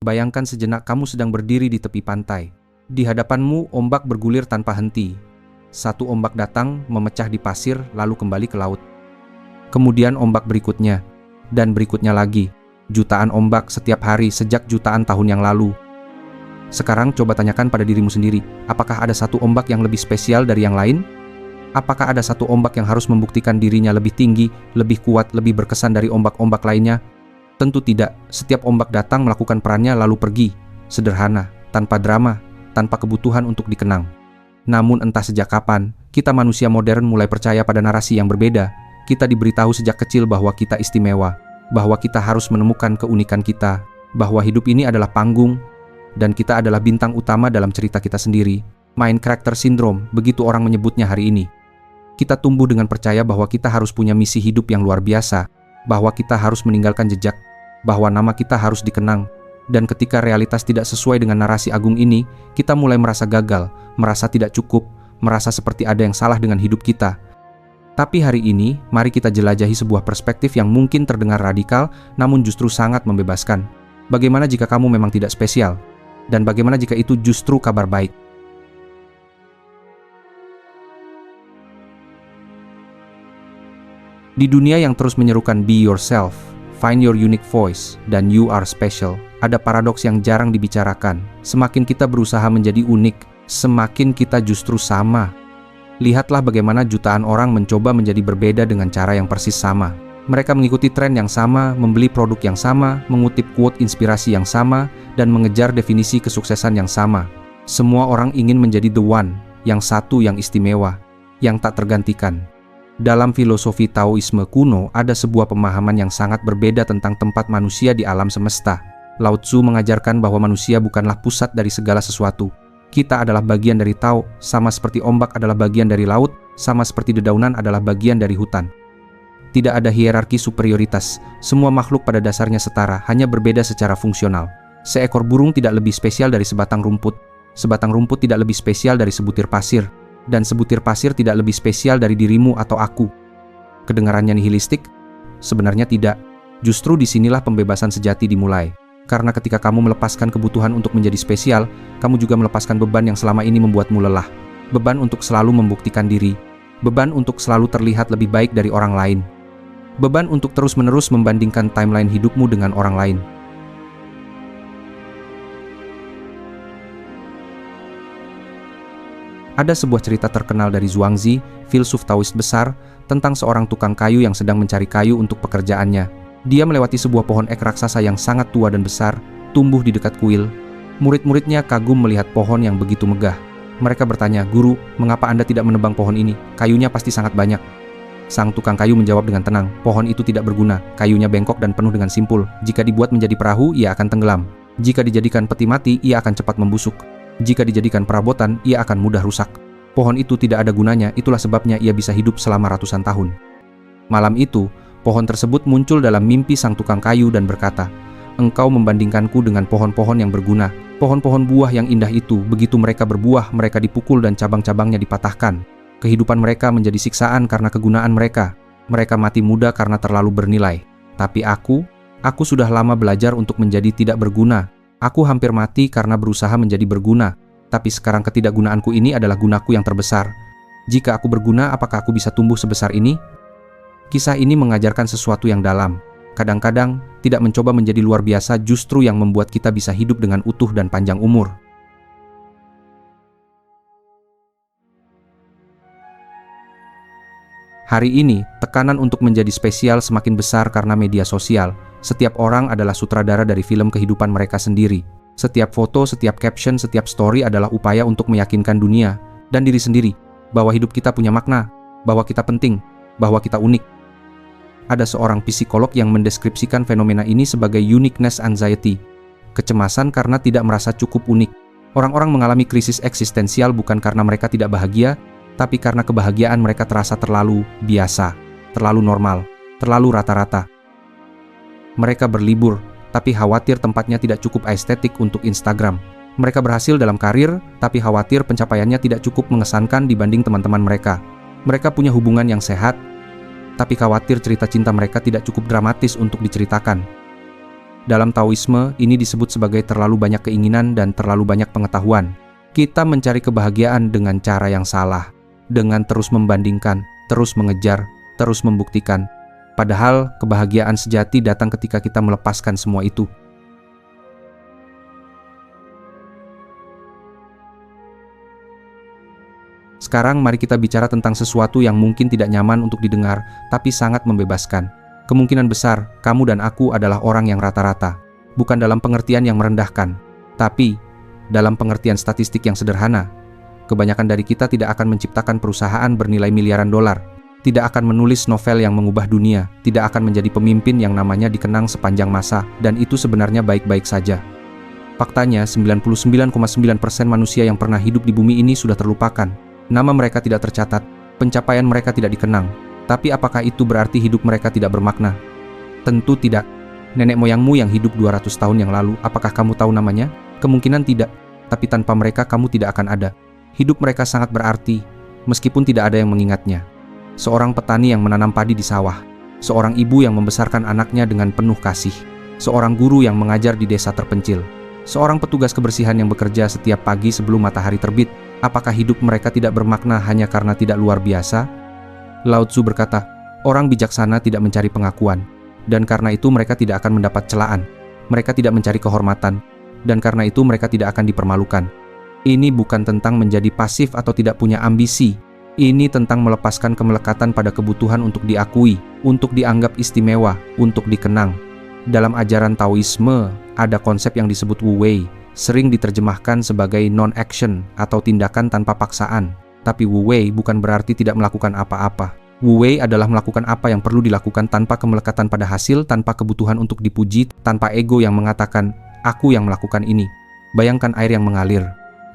Bayangkan sejenak kamu sedang berdiri di tepi pantai. Di hadapanmu ombak bergulir tanpa henti. Satu ombak datang, memecah di pasir, lalu kembali ke laut. Kemudian ombak berikutnya, dan berikutnya lagi. Jutaan ombak setiap hari sejak jutaan tahun yang lalu. Sekarang coba tanyakan pada dirimu sendiri, apakah ada satu ombak yang lebih spesial dari yang lain? Apakah ada satu ombak yang harus membuktikan dirinya lebih tinggi, lebih kuat, lebih berkesan dari ombak-ombak lainnya? Tentu tidak. Setiap ombak datang melakukan perannya lalu pergi. Sederhana, tanpa drama, tanpa kebutuhan untuk dikenang. Namun entah sejak kapan, kita manusia modern mulai percaya pada narasi yang berbeda. Kita diberitahu sejak kecil bahwa kita istimewa, bahwa kita harus menemukan keunikan kita, bahwa hidup ini adalah panggung, dan kita adalah bintang utama dalam cerita kita sendiri. Main karakter syndrome, begitu orang menyebutnya hari ini. Kita tumbuh dengan percaya bahwa kita harus punya misi hidup yang luar biasa, bahwa kita harus meninggalkan jejak, bahwa nama kita harus dikenang. Dan ketika realitas tidak sesuai dengan narasi agung ini, kita mulai merasa gagal, merasa tidak cukup, merasa seperti ada yang salah dengan hidup kita. Tapi hari ini, mari kita jelajahi sebuah perspektif yang mungkin terdengar radikal, namun justru sangat membebaskan. Bagaimana jika kamu memang tidak spesial? Dan bagaimana jika itu justru kabar baik? Di dunia yang terus menyerukan be yourself, find your unique voice, dan you are special, ada paradoks yang jarang dibicarakan. Semakin kita berusaha menjadi unik, semakin kita justru sama. Lihatlah bagaimana jutaan orang mencoba menjadi berbeda dengan cara yang persis sama. Mereka mengikuti tren yang sama, membeli produk yang sama, mengutip quote inspirasi yang sama, dan mengejar definisi kesuksesan yang sama. Semua orang ingin menjadi the one, yang satu yang istimewa, yang tak tergantikan. Dalam filosofi Taoisme kuno, ada sebuah pemahaman yang sangat berbeda tentang tempat manusia di alam semesta. Lao Tzu mengajarkan bahwa manusia bukanlah pusat dari segala sesuatu. Kita adalah bagian dari Tao, sama seperti ombak adalah bagian dari laut, sama seperti dedaunan adalah bagian dari hutan. Tidak ada hierarki superioritas, semua makhluk pada dasarnya setara, hanya berbeda secara fungsional. Seekor burung tidak lebih spesial dari sebatang rumput tidak lebih spesial dari sebutir pasir, dan sebutir pasir tidak lebih spesial dari dirimu atau aku. Kedengarannya nihilistik? Sebenarnya tidak. Justru disinilah pembebasan sejati dimulai. Karena ketika kamu melepaskan kebutuhan untuk menjadi spesial, kamu juga melepaskan beban yang selama ini membuatmu lelah. Beban untuk selalu membuktikan diri. Beban untuk selalu terlihat lebih baik dari orang lain. Beban untuk terus-menerus membandingkan timeline hidupmu dengan orang lain. Ada sebuah cerita terkenal dari Zhuangzi, filsuf Taois besar, tentang seorang tukang kayu yang sedang mencari kayu untuk pekerjaannya. Dia melewati sebuah pohon ek raksasa yang sangat tua dan besar, tumbuh di dekat kuil. Murid-muridnya kagum melihat pohon yang begitu megah. Mereka bertanya, "Guru, mengapa Anda tidak menebang pohon ini? Kayunya pasti sangat banyak." Sang tukang kayu menjawab dengan tenang, "Pohon itu tidak berguna, kayunya bengkok dan penuh dengan simpul. Jika dibuat menjadi perahu, ia akan tenggelam. Jika dijadikan peti mati, ia akan cepat membusuk. Jika dijadikan perabotan, ia akan mudah rusak. Pohon itu tidak ada gunanya, itulah sebabnya ia bisa hidup selama ratusan tahun." Malam itu, pohon tersebut muncul dalam mimpi sang tukang kayu dan berkata, "Engkau membandingkanku dengan pohon-pohon yang berguna. Pohon-pohon buah yang indah itu, begitu mereka berbuah, mereka dipukul dan cabang-cabangnya dipatahkan. Kehidupan mereka menjadi siksaan karena kegunaan mereka. Mereka mati muda karena terlalu bernilai. Tapi aku sudah lama belajar untuk menjadi tidak berguna. Aku hampir mati karena berusaha menjadi berguna. Tapi sekarang ketidakgunaanku ini adalah gunaku yang terbesar. Jika aku berguna, apakah aku bisa tumbuh sebesar ini?" Kisah ini mengajarkan sesuatu yang dalam. Kadang-kadang, tidak mencoba menjadi luar biasa justru yang membuat kita bisa hidup dengan utuh dan panjang umur. Hari ini, tekanan untuk menjadi spesial semakin besar karena media sosial. Setiap orang adalah sutradara dari film kehidupan mereka sendiri. Setiap foto, setiap caption, setiap story adalah upaya untuk meyakinkan dunia dan diri sendiri bahwa hidup kita punya makna, bahwa kita penting, bahwa kita unik. Ada seorang psikolog yang mendeskripsikan fenomena ini sebagai uniqueness anxiety, kecemasan karena tidak merasa cukup unik. Orang-orang mengalami krisis eksistensial bukan karena mereka tidak bahagia, tapi karena kebahagiaan mereka terasa terlalu biasa, terlalu normal, terlalu rata-rata. Mereka berlibur, tapi khawatir tempatnya tidak cukup estetik untuk Instagram. Mereka berhasil dalam karir, tapi khawatir pencapaiannya tidak cukup mengesankan dibanding teman-teman mereka. Mereka punya hubungan yang sehat, tapi khawatir cerita cinta mereka tidak cukup dramatis untuk diceritakan. Dalam Taoisme, ini disebut sebagai terlalu banyak keinginan dan terlalu banyak pengetahuan. Kita mencari kebahagiaan dengan cara yang salah, dengan terus membandingkan, terus mengejar, terus membuktikan. Padahal kebahagiaan sejati datang ketika kita melepaskan semua itu. Sekarang mari kita bicara tentang sesuatu yang mungkin tidak nyaman untuk didengar, tapi sangat membebaskan. Kemungkinan besar, kamu dan aku adalah orang yang rata-rata. Bukan dalam pengertian yang merendahkan, tapi dalam pengertian statistik yang sederhana. Kebanyakan dari kita tidak akan menciptakan perusahaan bernilai miliaran dolar, tidak akan menulis novel yang mengubah dunia, tidak akan menjadi pemimpin yang namanya dikenang sepanjang masa, dan itu sebenarnya baik-baik saja. Faktanya, 99,9% manusia yang pernah hidup di bumi ini sudah terlupakan. Nama mereka tidak tercatat, pencapaian mereka tidak dikenang. Tapi apakah itu berarti hidup mereka tidak bermakna? Tentu tidak. Nenek moyangmu yang hidup 200 tahun yang lalu, apakah kamu tahu namanya? Kemungkinan tidak, tapi tanpa mereka kamu tidak akan ada. Hidup mereka sangat berarti, meskipun tidak ada yang mengingatnya. Seorang petani yang menanam padi di sawah, seorang ibu yang membesarkan anaknya dengan penuh kasih, seorang guru yang mengajar di desa terpencil, seorang petugas kebersihan yang bekerja setiap pagi sebelum matahari terbit. Apakah hidup mereka tidak bermakna hanya karena tidak luar biasa? Lao Tzu berkata, orang bijaksana tidak mencari pengakuan, dan karena itu mereka tidak akan mendapat celaan. Mereka tidak mencari kehormatan, dan karena itu mereka tidak akan dipermalukan. Ini bukan tentang menjadi pasif atau tidak punya ambisi. Ini tentang melepaskan kemelekatan pada kebutuhan untuk diakui, untuk dianggap istimewa, untuk dikenang. Dalam ajaran Taoisme, ada konsep yang disebut Wu Wei, sering diterjemahkan sebagai non-action atau tindakan tanpa paksaan. Tapi Wu Wei bukan berarti tidak melakukan apa-apa. Wu Wei adalah melakukan apa yang perlu dilakukan tanpa kemelekatan pada hasil, tanpa kebutuhan untuk dipuji, tanpa ego yang mengatakan, aku yang melakukan ini. Bayangkan air yang mengalir.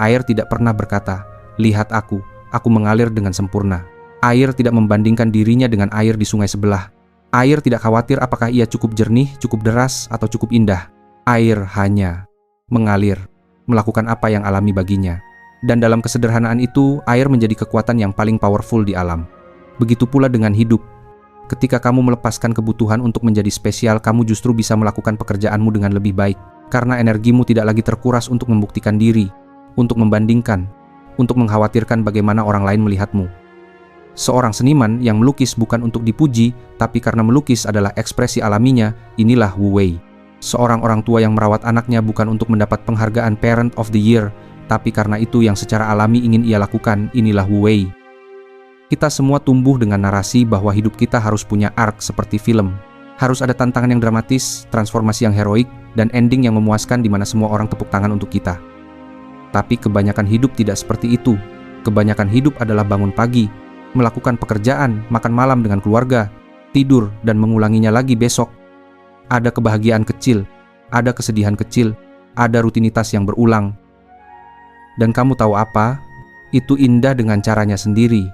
Air tidak pernah berkata, lihat aku mengalir dengan sempurna. Air tidak membandingkan dirinya dengan air di sungai sebelah. Air tidak khawatir apakah ia cukup jernih, cukup deras, atau cukup indah. Air hanya mengalir, melakukan apa yang alami baginya. Dan dalam kesederhanaan itu, air menjadi kekuatan yang paling powerful di alam. Begitu pula dengan hidup. Ketika kamu melepaskan kebutuhan untuk menjadi spesial, kamu justru bisa melakukan pekerjaanmu dengan lebih baik. Karena energimu tidak lagi terkuras untuk membuktikan diri, untuk membandingkan, untuk mengkhawatirkan bagaimana orang lain melihatmu. Seorang seniman yang melukis bukan untuk dipuji, tapi karena melukis adalah ekspresi alaminya, inilah Wu Wei. Seorang orang tua yang merawat anaknya bukan untuk mendapat penghargaan Parent of the Year, tapi karena itu yang secara alami ingin ia lakukan, inilah Wu Wei. Kita semua tumbuh dengan narasi bahwa hidup kita harus punya arc seperti film. Harus ada tantangan yang dramatis, transformasi yang heroik, dan ending yang memuaskan di mana semua orang tepuk tangan untuk kita. Tapi kebanyakan hidup tidak seperti itu. Kebanyakan hidup adalah bangun pagi, melakukan pekerjaan, makan malam dengan keluarga, tidur, dan mengulanginya lagi besok. Ada kebahagiaan kecil, ada kesedihan kecil, ada rutinitas yang berulang. Dan kamu tahu apa? Itu indah dengan caranya sendiri.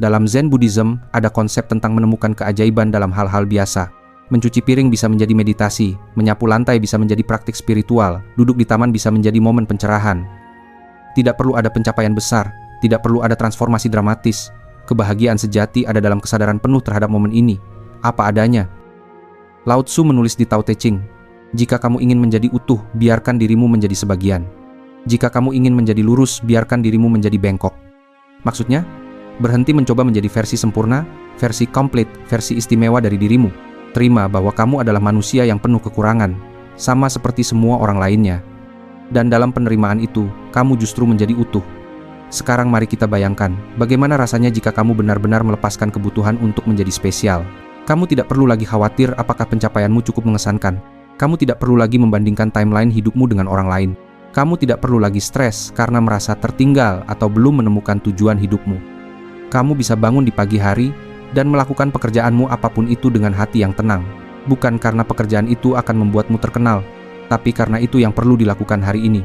Dalam Zen Buddhism, ada konsep tentang menemukan keajaiban dalam hal-hal biasa. Mencuci piring bisa menjadi meditasi, menyapu lantai bisa menjadi praktik spiritual, duduk di taman bisa menjadi momen pencerahan. Tidak perlu ada pencapaian besar, tidak perlu ada transformasi dramatis. Kebahagiaan sejati ada dalam kesadaran penuh terhadap momen ini, apa adanya. Lao Tzu menulis di Tao Te Ching, jika kamu ingin menjadi utuh, biarkan dirimu menjadi sebagian. Jika kamu ingin menjadi lurus, biarkan dirimu menjadi bengkok. Maksudnya, berhenti mencoba menjadi versi sempurna, versi komplit, versi istimewa dari dirimu. Terima bahwa kamu adalah manusia yang penuh kekurangan, sama seperti semua orang lainnya. Dan dalam penerimaan itu, kamu justru menjadi utuh. Sekarang mari kita bayangkan, bagaimana rasanya jika kamu benar-benar melepaskan kebutuhan untuk menjadi spesial. Kamu tidak perlu lagi khawatir apakah pencapaianmu cukup mengesankan. Kamu tidak perlu lagi membandingkan timeline hidupmu dengan orang lain. Kamu tidak perlu lagi stres karena merasa tertinggal atau belum menemukan tujuan hidupmu. Kamu bisa bangun di pagi hari dan melakukan pekerjaanmu apapun itu dengan hati yang tenang. Bukan karena pekerjaan itu akan membuatmu terkenal, tapi karena itu yang perlu dilakukan hari ini.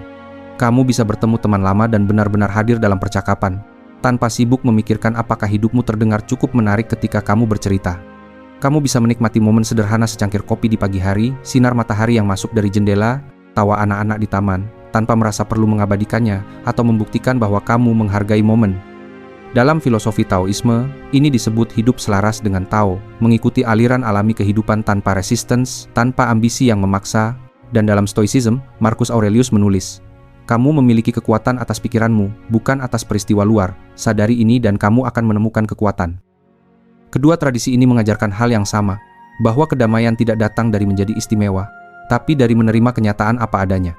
Kamu bisa bertemu teman lama dan benar-benar hadir dalam percakapan, tanpa sibuk memikirkan apakah hidupmu terdengar cukup menarik ketika kamu bercerita. Kamu bisa menikmati momen sederhana secangkir kopi di pagi hari, sinar matahari yang masuk dari jendela, tawa anak-anak di taman, tanpa merasa perlu mengabadikannya atau membuktikan bahwa kamu menghargai momen. Dalam filosofi Taoisme, ini disebut hidup selaras dengan Tao, mengikuti aliran alami kehidupan tanpa resistance, tanpa ambisi yang memaksa. Dan dalam Stoicism, Marcus Aurelius menulis, "Kamu memiliki kekuatan atas pikiranmu, bukan atas peristiwa luar. Sadari ini dan kamu akan menemukan kekuatan." Kedua tradisi ini mengajarkan hal yang sama, bahwa kedamaian tidak datang dari menjadi istimewa, tapi dari menerima kenyataan apa adanya.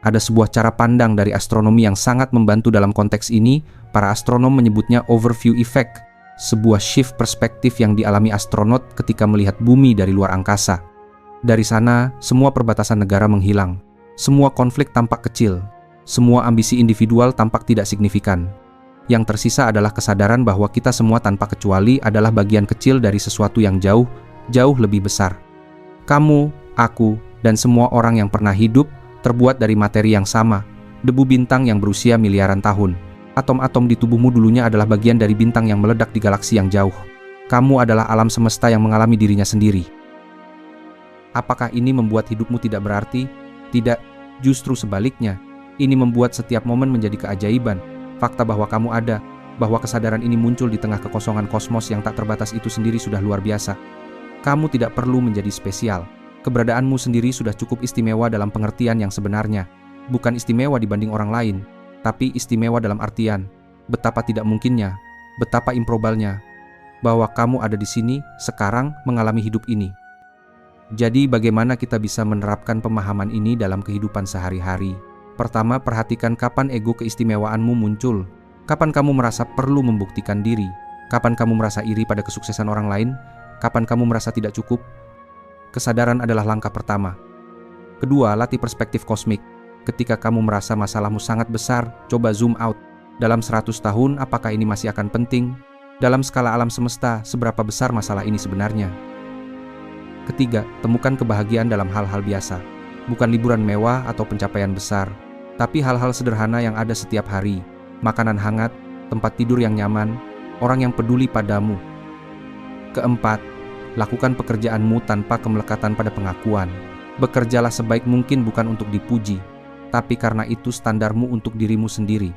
Ada sebuah cara pandang dari astronomi yang sangat membantu dalam konteks ini. Para astronom menyebutnya overview effect, sebuah shift perspektif yang dialami astronot ketika melihat bumi dari luar angkasa. Dari sana, semua perbatasan negara menghilang. Semua konflik tampak kecil. Semua ambisi individual tampak tidak signifikan. Yang tersisa adalah kesadaran bahwa kita semua tanpa kecuali adalah bagian kecil dari sesuatu yang jauh, jauh lebih besar. Kamu, aku, dan semua orang yang pernah hidup terbuat dari materi yang sama, debu bintang yang berusia miliaran tahun. Atom-atom di tubuhmu dulunya adalah bagian dari bintang yang meledak di galaksi yang jauh. Kamu adalah alam semesta yang mengalami dirinya sendiri. Apakah ini membuat hidupmu tidak berarti? Tidak, justru sebaliknya. Ini membuat setiap momen menjadi keajaiban. Fakta bahwa kamu ada, bahwa kesadaran ini muncul di tengah kekosongan kosmos yang tak terbatas itu sendiri sudah luar biasa. Kamu tidak perlu menjadi spesial. Keberadaanmu sendiri sudah cukup istimewa dalam pengertian yang sebenarnya. Bukan istimewa dibanding orang lain, tapi istimewa dalam artian betapa tidak mungkinnya, betapa improbalnya, bahwa kamu ada di sini, sekarang, mengalami hidup ini. Jadi bagaimana kita bisa menerapkan pemahaman ini dalam kehidupan sehari-hari? Pertama, perhatikan kapan ego keistimewaanmu muncul. Kapan kamu merasa perlu membuktikan diri? Kapan kamu merasa iri pada kesuksesan orang lain? Kapan kamu merasa tidak cukup? Kesadaran adalah langkah pertama. Kedua, latih perspektif kosmik. Ketika kamu merasa masalahmu sangat besar, coba zoom out. Dalam 100 tahun, apakah ini masih akan penting? Dalam skala alam semesta, seberapa besar masalah ini sebenarnya? Ketiga, temukan kebahagiaan dalam hal-hal biasa. Bukan liburan mewah atau pencapaian besar, tapi hal-hal sederhana yang ada setiap hari. Makanan hangat, tempat tidur yang nyaman, orang yang peduli padamu. Keempat, lakukan pekerjaanmu tanpa kemelekatan pada pengakuan. Bekerjalah sebaik mungkin bukan untuk dipuji, tapi karena itu standarmu untuk dirimu sendiri.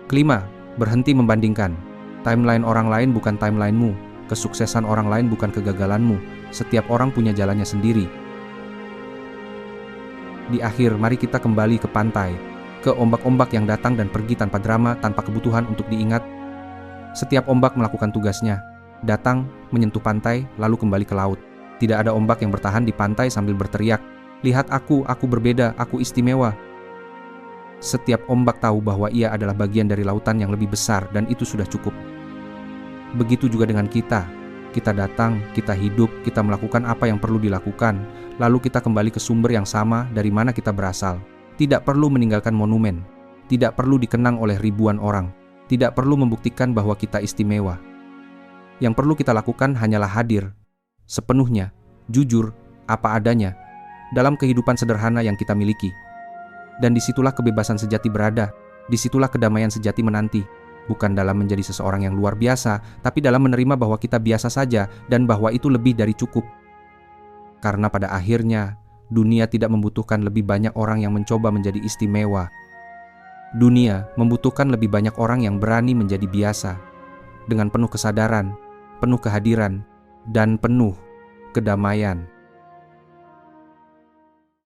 Kelima, berhenti membandingkan. Timeline orang lain bukan timelinemu. Kesuksesan orang lain bukan kegagalanmu. Setiap orang punya jalannya sendiri. Di akhir, mari kita kembali ke pantai, ke ombak-ombak yang datang dan pergi tanpa drama, tanpa kebutuhan untuk diingat. Setiap ombak melakukan tugasnya. Datang, menyentuh pantai, lalu kembali ke laut. Tidak ada ombak yang bertahan di pantai sambil berteriak, "Lihat aku berbeda, aku istimewa." Setiap ombak tahu bahwa ia adalah bagian dari lautan yang lebih besar dan itu sudah cukup. Begitu juga dengan kita. Kita datang, kita hidup, kita melakukan apa yang perlu dilakukan, lalu kita kembali ke sumber yang sama dari mana kita berasal. Tidak perlu meninggalkan monumen, tidak perlu dikenang oleh ribuan orang, tidak perlu membuktikan bahwa kita istimewa. Yang perlu kita lakukan hanyalah hadir, sepenuhnya, jujur, apa adanya, dalam kehidupan sederhana yang kita miliki. Dan disitulah kebebasan sejati berada, disitulah kedamaian sejati menanti. Bukan dalam menjadi seseorang yang luar biasa, tapi dalam menerima bahwa kita biasa saja dan bahwa itu lebih dari cukup. Karena pada akhirnya, dunia tidak membutuhkan lebih banyak orang yang mencoba menjadi istimewa. Dunia membutuhkan lebih banyak orang yang berani menjadi biasa, dengan penuh kesadaran, penuh kehadiran, dan penuh kedamaian.